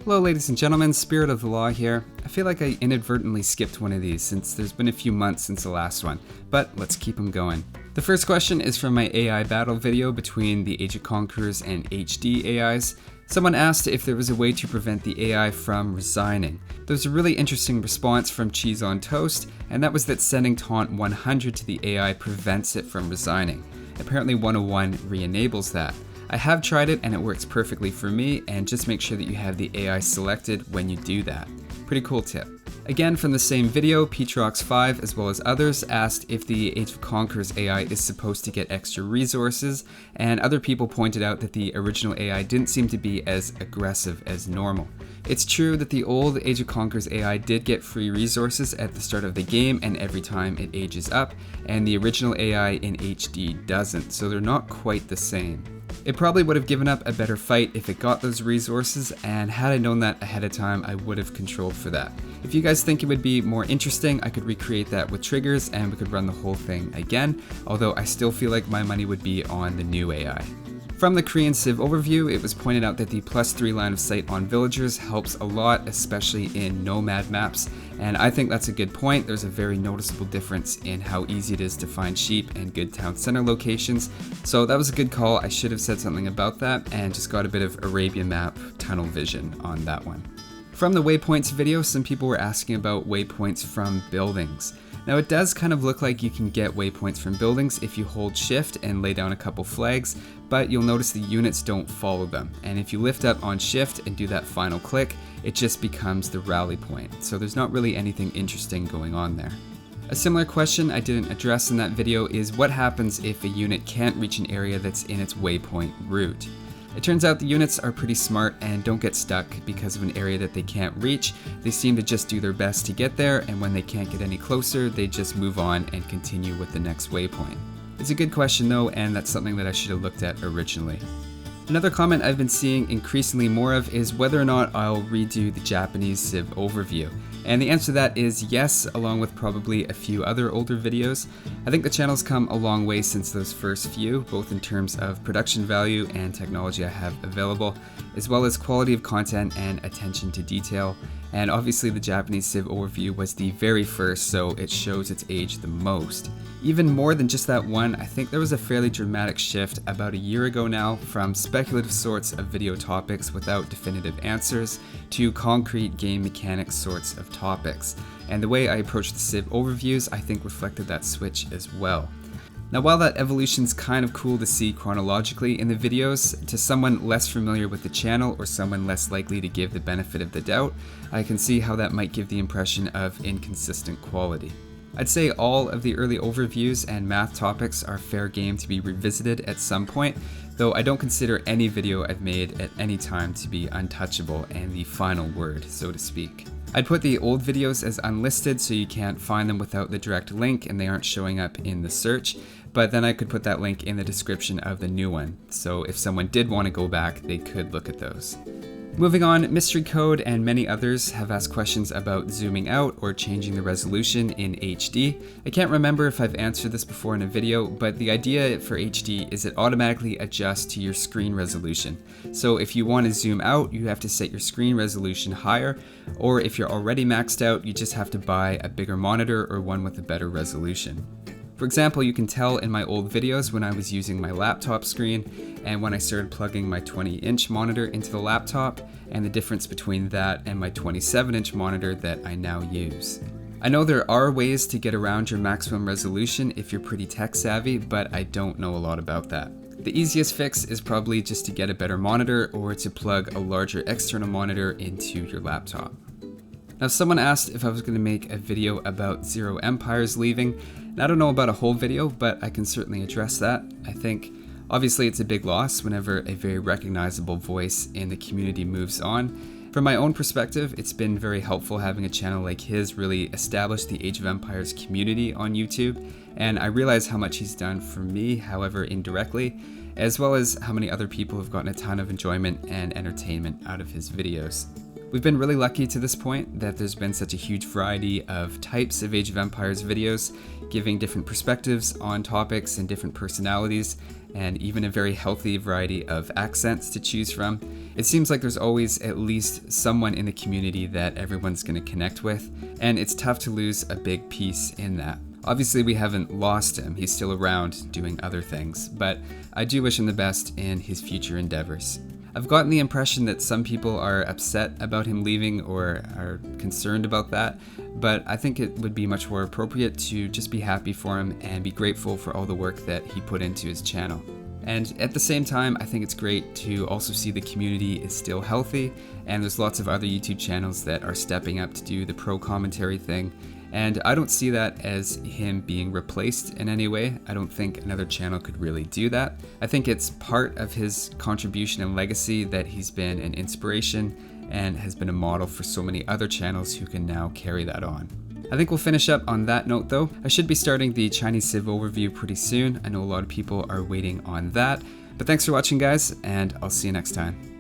Hello ladies and gentlemen, Spirit of the Law here. I feel like I inadvertently skipped one of these since there's been a few months since the last one, but let's keep them going. The first question is from my AI battle video between the Age of Conquerors and HD AIs. Someone asked if there was a way to prevent the AI from resigning. There was a really interesting response from Cheese on Toast, and that was that sending taunt 100 to the AI prevents it from resigning. Apparently 101 re-enables that. I have tried it and it works perfectly for me, and just make sure that you have the AI selected when you do that. Pretty cool tip. Again, from the same video, Petrox5 as well as others asked if the Age of Conquerors AI is supposed to get extra resources, and other people pointed out that the original AI didn't seem to be as aggressive as normal. It's true that the old Age of Conquerors AI did get free resources at the start of the game and every time it ages up, and the original AI in HD doesn't, so they're not quite the same. It probably would have given up a better fight if it got those resources, and had I known that ahead of time, I would have controlled for that. If you guys think it would be more interesting, I could recreate that with triggers and we could run the whole thing again, although I still feel like my money would be on the new AI. From the Korean Civ overview, it was pointed out that the +3 line of sight on villagers helps a lot, especially in nomad maps, and I think that's a good point. There's a very noticeable difference in how easy it is to find sheep and good town center locations, so that was a good call. I should have said something about that and just got a bit of Arabian map tunnel vision on that one. From the Waypoints video, some people were asking about waypoints from buildings. Now it does kind of look like you can get waypoints from buildings if you hold shift and lay down a couple flags, but you'll notice the units don't follow them. And if you lift up on shift and do that final click, it just becomes the rally point. So there's not really anything interesting going on there. A similar question I didn't address in that video is what happens if a unit can't reach an area that's in its waypoint route. It turns out the units are pretty smart and don't get stuck because of an area that they can't reach. They seem to just do their best to get there, and when they can't get any closer, they just move on and continue with the next waypoint. It's a good question though, and that's something that I should have looked at originally. Another comment I've been seeing increasingly more of is whether or not I'll redo the Japanese Civ overview. And the answer to that is yes, along with probably a few other older videos. I think the channel's come a long way since those first few, both in terms of production value and technology I have available, as well as quality of content and attention to detail. And obviously the Japanese Civ overview was the very first, so it shows its age the most. Even more than just that one, I think there was a fairly dramatic shift about a year ago now from speculative sorts of video topics without definitive answers to concrete game mechanics sorts of topics. And the way I approached the Civ overviews I think reflected that switch as well. Now while that evolution's kind of cool to see chronologically in the videos, to someone less familiar with the channel or someone less likely to give the benefit of the doubt, I can see how that might give the impression of inconsistent quality. I'd say all of the early overviews and math topics are fair game to be revisited at some point, though I don't consider any video I've made at any time to be untouchable and the final word, so to speak. I'd put the old videos as unlisted so you can't find them without the direct link and they aren't showing up in the search, but then I could put that link in the description of the new one, so if someone did want to go back, they could look at those. Moving on, Mystery Code and many others have asked questions about zooming out or changing the resolution in HD. I can't remember if I've answered this before in a video, but the idea for HD is it automatically adjusts to your screen resolution. So if you want to zoom out, you have to set your screen resolution higher, or if you're already maxed out, you just have to buy a bigger monitor or one with a better resolution. For example, you can tell in my old videos when I was using my laptop screen and when I started plugging my 20-inch monitor into the laptop, and the difference between that and my 27-inch monitor that I now use. I know there are ways to get around your maximum resolution if you're pretty tech savvy, but I don't know a lot about that. The easiest fix is probably just to get a better monitor or to plug a larger external monitor into your laptop. Now someone asked if I was going to make a video about ZeroEmpires leaving. And I don't know about a whole video, but I can certainly address that. I think obviously it's a big loss whenever a very recognizable voice in the community moves on. From my own perspective, it's been very helpful having a channel like his really establish the Age of Empires community on YouTube, and I realize how much he's done for me, however indirectly, as well as how many other people have gotten a ton of enjoyment and entertainment out of his videos. We've been really lucky to this point that there's been such a huge variety of types of Age of Empires videos, giving different perspectives on topics and different personalities, and even a very healthy variety of accents to choose from. It seems like there's always at least someone in the community that everyone's going to connect with, and it's tough to lose a big piece in that. Obviously, we haven't lost him. He's still around doing other things, but I do wish him the best in his future endeavors. I've gotten the impression that some people are upset about him leaving or are concerned about that, but I think it would be much more appropriate to just be happy for him and be grateful for all the work that he put into his channel. And at the same time, I think it's great to also see the community is still healthy, and there's lots of other YouTube channels that are stepping up to do the pro commentary thing. And I don't see that as him being replaced in any way. I don't think another channel could really do that. I think it's part of his contribution and legacy that he's been an inspiration and has been a model for so many other channels who can now carry that on. I think we'll finish up on that note though. I should be starting the Chinese Civ overview pretty soon. I know a lot of people are waiting on that. But thanks for watching, guys, and I'll see you next time.